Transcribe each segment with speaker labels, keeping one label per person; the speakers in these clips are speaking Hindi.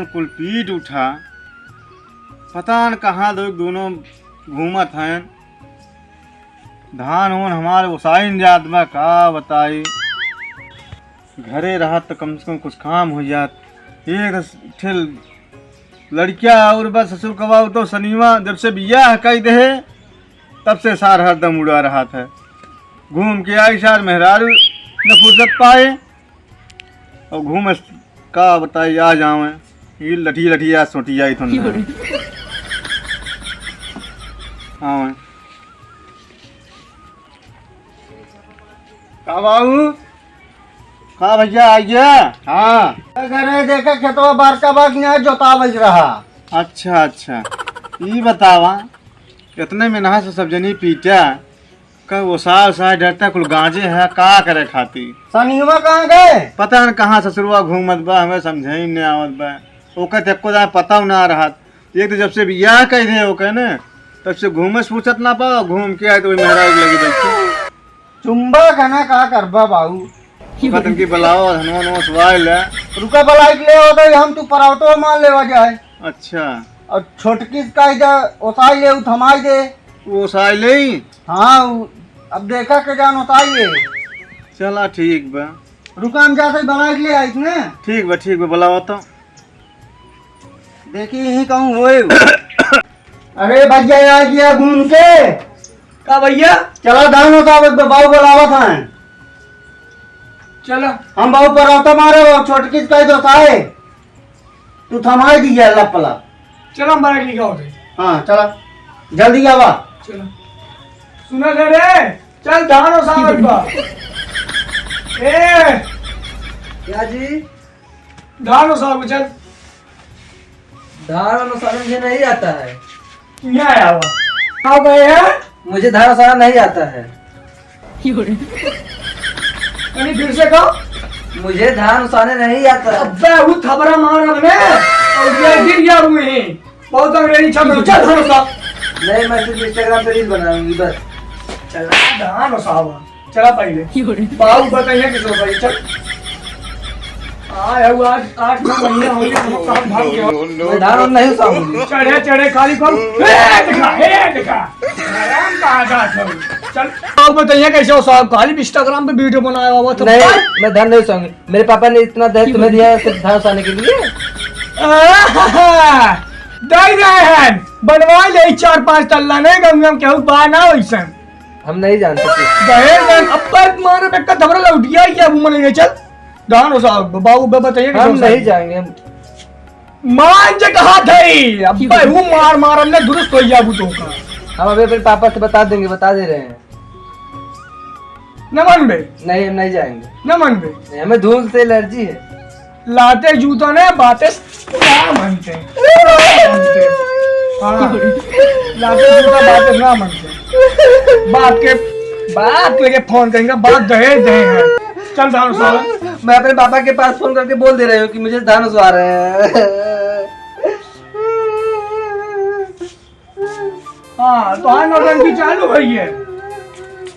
Speaker 1: मोर कुल पीट उठा। पता न कहाँ दोनों घूमत हैं। धान उन हमारे उसाइन जात में का बताई। घरे रहा तो कम से कम कुछ काम हो जात। एक ठे लड़किया और बस ससुर कबाऊ तो शनिवा जब से बियाह कई दे तब से सार हरदम उड़ा रहा था। घूम के आई सार मेहरारू न फुर्सत पाए और घूम का बताई आ जावे। ये लठी लठी आज सोटी आई तो हाँ का बाबू का भैया आइए। हाँ
Speaker 2: घरे देखे खेतवा बारका बाग नहीं जोता बज रहा।
Speaker 1: अच्छा अच्छा ये बतावा इतने में नहा से सब जनी पीटा का वो साल डरता कुल गांजे है का करे खाती।
Speaker 2: सनीवा कहाँ गए?
Speaker 1: पता न कहाँ ससुरवा घूमत बा हमें समझे ही नहीं आवत बा। ओके तको जाए पता ना रहा। एक तो जब से बियाह कह रहे ओके न तब से घूमे फुर्सत ना पाओ। घूम के आए तो मेहरा लगी बैठी
Speaker 2: चुम्बा खाना का करबा बाबू
Speaker 1: पतन की बुलाओ हनुमान वो सवाल है।
Speaker 2: रुका बलाई ले हो तो हम तू पराठो मान लेवा जाए।
Speaker 1: अच्छा
Speaker 2: और छोटकी का इधर ओसाई ले थमाई दे।
Speaker 1: वो साल ले
Speaker 2: हाँ अब देखा के जान ओसाई ले।
Speaker 1: चला ठीक बा
Speaker 2: रुका हम जाते बलाई ले आई ने।
Speaker 1: ठीक बा बुलाओ तो
Speaker 2: देखी यही कहूँ होए। अरे भैया आ गया घूम के
Speaker 3: का भैया
Speaker 2: चला धान होता बाबू बुलावा था।
Speaker 3: चलो
Speaker 2: हम बाबू पराठा मारे छोटकी का इधर ओसाए तू थमाई दिया लपला।
Speaker 3: चलो हम बाइक लिखा होते।
Speaker 2: हाँ चला जल्दी आवा।
Speaker 3: चलो सुना दे रे चल धान और सावन बा। ए
Speaker 4: क्या जी?
Speaker 3: धान और सावन चल।
Speaker 4: धान अनुसार मुझे नहीं आता है।
Speaker 3: क्या आया हुआ आओ गए हैं।
Speaker 4: मुझे धान अनुसार नहीं आता है।
Speaker 3: कहीं फिर से कहो।
Speaker 4: मुझे धान उसाने नहीं आता है।
Speaker 3: अबे वो थबरा मार हमने और ये गिर गया हुए बहुत अंग्रेजी छप चल धान और सावन।
Speaker 4: नहीं मैं सिर्फ इंस्टाग्राम पे रील बनाऊंगी बस।
Speaker 3: चला धान और सावन चला पहले बाबू बताइए किसको भाई चल। आया हुआ आज 8-9 महीने हो गए हम काम भाग गया।
Speaker 4: मैं धान नहीं उसाऊंगी।
Speaker 3: चढ़े खाली करो। देखा आराम कहाँ था चल। आप बताइए कैसे हो साहब खाली इंस्टाग्राम पे वीडियो बनाया हुआ था।
Speaker 4: नहीं मैं धान नहीं उसाऊंगी। मेरे पापा ने इतना दहेज तुम्हें दिया है सिर्फ धान उसाने के लिए।
Speaker 3: दे रहे हैं बनवा ले 4-5 तल्ला नहीं गंगा केहू बाना वैसा
Speaker 4: हम नहीं जानते।
Speaker 3: दहेज अब मारे बेका धबरा लौट गया या मन चल धान साहब बाबू बताइए
Speaker 4: हम नहीं जाएंगे।
Speaker 3: मान जे कहा थे अब वो मार हमने दुरुस्त हो गया तो का।
Speaker 4: हम अभी अपने पापा से बता देंगे बता दे रहे हैं।
Speaker 3: न मन बे
Speaker 4: नहीं हम नहीं जाएंगे।
Speaker 3: न मन बे
Speaker 4: नहीं, हमें धूल से एलर्जी है।
Speaker 3: लाते जूता ने बातें क्या मनते हाँ लाते जूता बातें ना मनते बात लेके फोन करेंगे बात दहेज देंगे। चल धान साहब
Speaker 4: मैं अपने पापा के पास फोन करके बोल दे रही हूँ कि मुझे धान उसवा रहे हैं।
Speaker 3: हाँ तो हाँ नौटंकी चालू हुई है।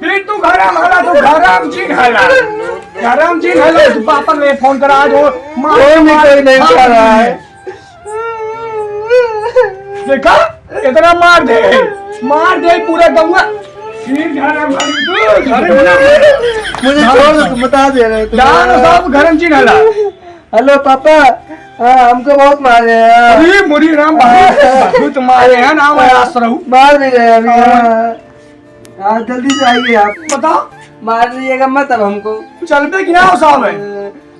Speaker 3: फिर तू घराम हला तो घराम जी हला तो पापा ने फोन करा आज वो
Speaker 4: कोई नहीं कर रहा है।
Speaker 3: देखा इतना मार दे पूरा गंगा फिर घराम
Speaker 4: मुझे छोड़ बता दे रहे थे।
Speaker 3: साहब घरम जी हला।
Speaker 4: हेलो पापा हाँ हमको बहुत मारे हैं।
Speaker 3: अरे मुरी राम बहुत मारे हैं ना मैं आश्रय
Speaker 4: मार भी गए अभी। हाँ जल्दी से आइए आप।
Speaker 3: बताओ
Speaker 4: मार दीजिएगा मत अब हमको।
Speaker 3: चल पे कि ना साहब है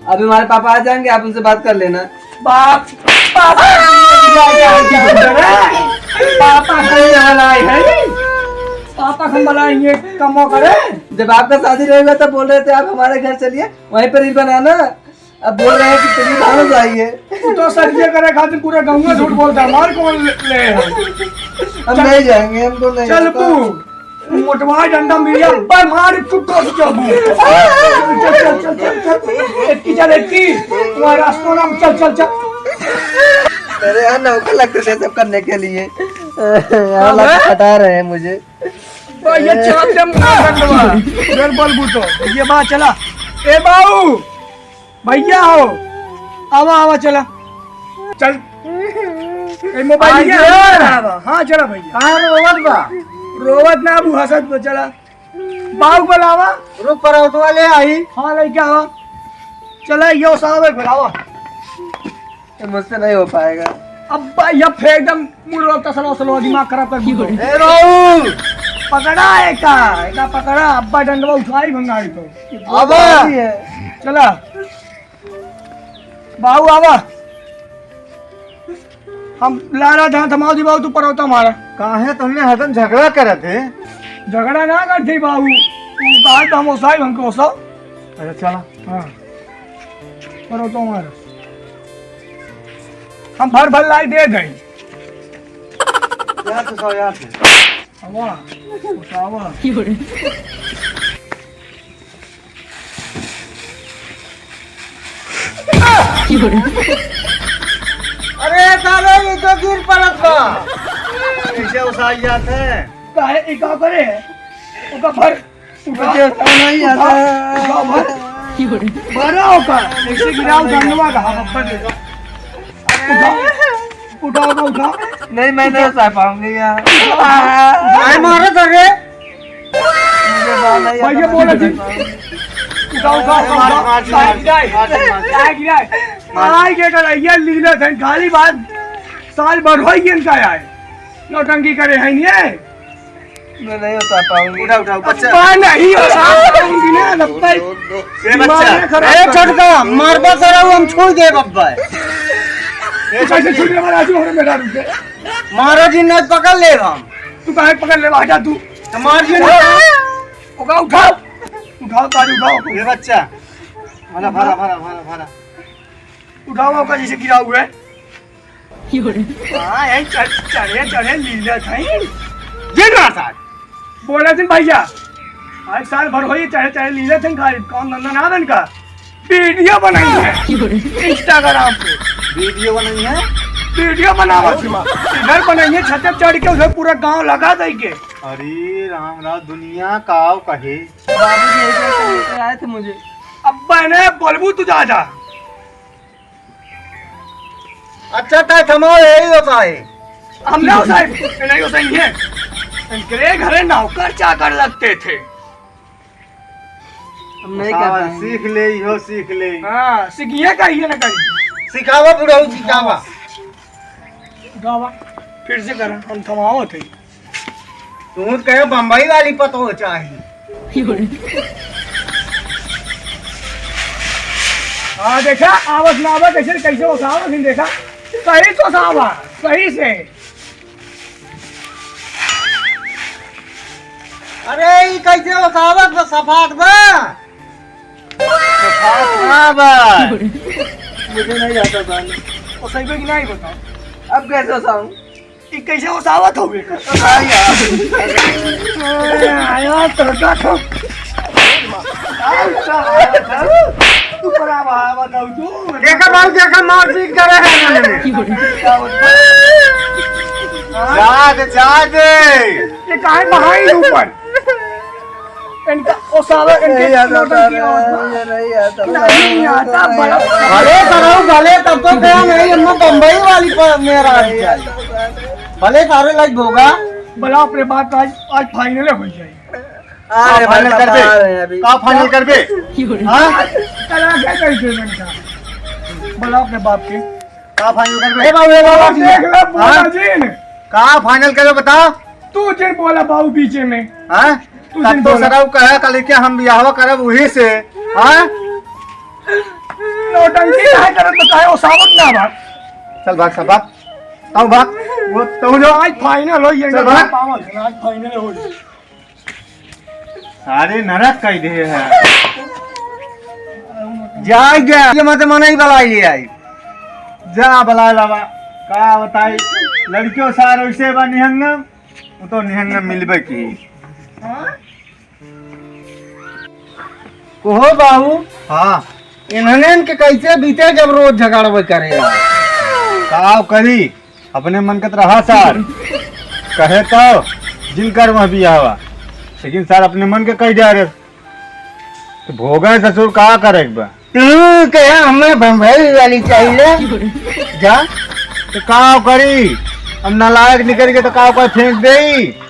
Speaker 4: अभी हमारे पापा आ जाएंगे आप उनसे बात कर लेना।
Speaker 3: बाप पापा पापा हम बनाएंगे कमो करे।
Speaker 4: जब आपका शादी रहेगा तब बोल रहे थे आप हमारे घर चलिए वहीं पर रील बनाना। अब बोल रहे हैं कि तुम धान जाइए।
Speaker 3: तो सर ये करे खातिर पूरे गाँव में झूठ बोलता मार कौन ले
Speaker 4: हम नहीं जाएंगे हमको नहीं।
Speaker 3: चल तू मोटवा डंडा मिलिया पर मार टुटो चल एक तुम्हारे रास्तों नाम चल
Speaker 4: मेरे यहाँ नौकर लगते थे सब करने के लिए। यहाँ लग हटा रहे हैं मुझे।
Speaker 3: ये बल बूटो ये बात चला। ए बाऊ भैया हो आवा चला चल ए मोबाइल हाँ चला भैया
Speaker 2: कहाँ रोवत बा?
Speaker 3: रोवत ना अबू हसत तो चला बाबू बुलावा
Speaker 2: रुक पर तो वाले आई।
Speaker 3: हाँ लड़के आवा चला यो साहब बुलावा
Speaker 4: मुझसे नहीं हो पाएगा।
Speaker 3: अब ये फिर एकदम मुड़ तसलो सलो दिमाग खराब कर दी
Speaker 2: ए राहुल
Speaker 3: पकड़ा एका पकड़ा अब्बा डंडवा उठाई भंगारी तो
Speaker 2: अब
Speaker 3: चला बाबू आवा हम लारा जहाँ थमाओ दी बाबू तू पर होता हमारा
Speaker 1: कहाँ है तुमने हरदम झगड़ा करे थे?
Speaker 3: झगड़ा ना करते बाबू तू कहा तो हम ओसाई हमको ओसा
Speaker 1: अच्छा चला।
Speaker 3: हाँ पर होता हमारा हम भर लाई दे गई
Speaker 1: यहाँ तो सो यहाँ से।
Speaker 3: आवा ओसावा
Speaker 2: अरे साले ये तो गिर पड़त बा।
Speaker 1: कैसे उसाई जाते हैं?
Speaker 3: काहे एका करे ओका भर
Speaker 4: मुझे उठाना नहीं आता।
Speaker 3: बड़ा होगा ऐसे गिराओ धन्यवाद उठा उठा उठा
Speaker 4: नहीं मैं नहीं उठा पाऊंगी यार।
Speaker 2: काय मारत रे?
Speaker 4: मुझे बाल नहीं
Speaker 3: भैया
Speaker 4: आता,
Speaker 3: बोला
Speaker 4: मैं
Speaker 3: जी
Speaker 4: नहीं
Speaker 3: उठा आई के कर ये लीला थे गाली बात साल भर होई इनका आए नौटंकी करे हैं ये
Speaker 4: मैं नहीं उठा पाऊंगी।
Speaker 1: उठा उठा बच्चा।
Speaker 3: पा नहीं हो साहब ना लगता
Speaker 1: ये बच्चा
Speaker 2: ए छोटका मारबा सरा हम छोड़ दे बब्बा।
Speaker 3: कैसे छुड़ने वाला तू हमें मेरा रुके
Speaker 2: मारो जी न पकड़ ले हम।
Speaker 3: तू काहे पकड़ ले हटा तू
Speaker 2: मार जी
Speaker 3: ओका उठाओ उठाओ तारी उठाओ
Speaker 1: ये बच्चा भरा भरा भरा भरा भरा
Speaker 3: उठाओ ओका जैसे गिरा हुआ है हाँ यही चढ़े चढ़े लीला था
Speaker 2: जिन साथ
Speaker 3: बोला थे भैया आज साल भर हो चाहे चाहे लीला थे कौन धंधा ना बन का वीडियो बनाई है इंस्टाग्राम पे
Speaker 1: वीडियो बनाई है।
Speaker 3: वीडियो बनावा इधर बनाई है छत पे चढ़ के उधर पूरा गांव लगा देंगे
Speaker 1: अरे राम राम दुनिया काव कहे।
Speaker 4: बाबूजी एक बार लेकर आए थे मुझे।
Speaker 3: अब्बा ने बोलबू तू जा जा
Speaker 2: अच्छा था थमाओ यही होता है।
Speaker 3: हमने उसे नहीं उसे है इनके घरे नौकर चाकर लगते थे
Speaker 4: हम नहीं कर पाएंगे।
Speaker 1: सीख ले हो सीख ले।
Speaker 3: हाँ सीखिए कहिए ना कहीं
Speaker 2: सिखावा बुढ़ाऊ सिखावा।
Speaker 3: गावा फिर से कर हम थमाओ थे
Speaker 2: तू कहे बम्बई वाली पतो चाहिए।
Speaker 3: हाँ देखा आवत ना आवत कैसे कैसे उठाओ फिर देखा सही तो सावा सही से
Speaker 2: अरे ये कैसे होतावत बा सफात बा।
Speaker 4: मुझे नहीं आता पानी।
Speaker 3: वो सही को नहीं बताओ
Speaker 4: अब कैसे उठाऊं?
Speaker 3: ये कैसे उसावत हो गए आया तड़का खो तू पर आवा बताओ तू
Speaker 2: देखा बाबू देखा मार पीट करे है मैंने।
Speaker 1: जा दे
Speaker 3: ये काहे बहाई ऊपर इनका उसावा इनके नहीं आता बड़ा
Speaker 2: भले कराओ भले तब तो गया नहीं हम बम्बई वाली पर मेरा भले सारे लाइक होगा।
Speaker 3: बड़ा अपने बात आज फाइनल हो जाएगी
Speaker 4: अरे
Speaker 1: फाइनल कर
Speaker 4: आ रहे हैं
Speaker 1: दे।
Speaker 4: अभी।
Speaker 1: का फाइनल कर दे। हाँ
Speaker 3: कला क्या कही थे इनका बड़ा अपने बाप के
Speaker 1: का फाइनल कर
Speaker 2: ए
Speaker 1: दे।
Speaker 2: बाबू ए बाबू
Speaker 3: देख ले बोला जिन
Speaker 1: का फाइनल करो बताओ।
Speaker 3: तू जिन बोला बाबू पीछे में
Speaker 1: हाँ
Speaker 3: तू
Speaker 1: तब
Speaker 3: जिन
Speaker 1: तो
Speaker 3: बोला।
Speaker 1: सराव कहे कल के हम बियाह करब वही से। हाँ
Speaker 3: नौटंकी काहे करत बताए ओ सावत ना बात
Speaker 1: चल भाग सब भाग ताऊ भाग वो तू जो
Speaker 3: आज फाइनल हो ये
Speaker 1: चल भाग।
Speaker 3: पावल आज फाइनल हो
Speaker 1: सारे नरक कह दे है।
Speaker 2: जाए गया ये मत मना ही बलाई ले आई।
Speaker 1: जा बला लवा का बताई लड़कियों सार वैसे बा निहंगम वो तो निहंगम मिलबे की।
Speaker 2: कहो बाबू
Speaker 1: हाँ
Speaker 2: इन्होंने इनके कैसे बीते जब रोज झगड़वे करेगा।
Speaker 1: का करी अपने मन कत रहा सार कहे तो जिनकर वह बियाह हुआ लेकिन सर अपने मन के कह जा रहे तो भोगा ससुर का करे बा।
Speaker 2: तू क्या हमें बम्बई वाली चाहिए जा
Speaker 1: तो का करी, अब नालायक निकल के तो का फेंक दे।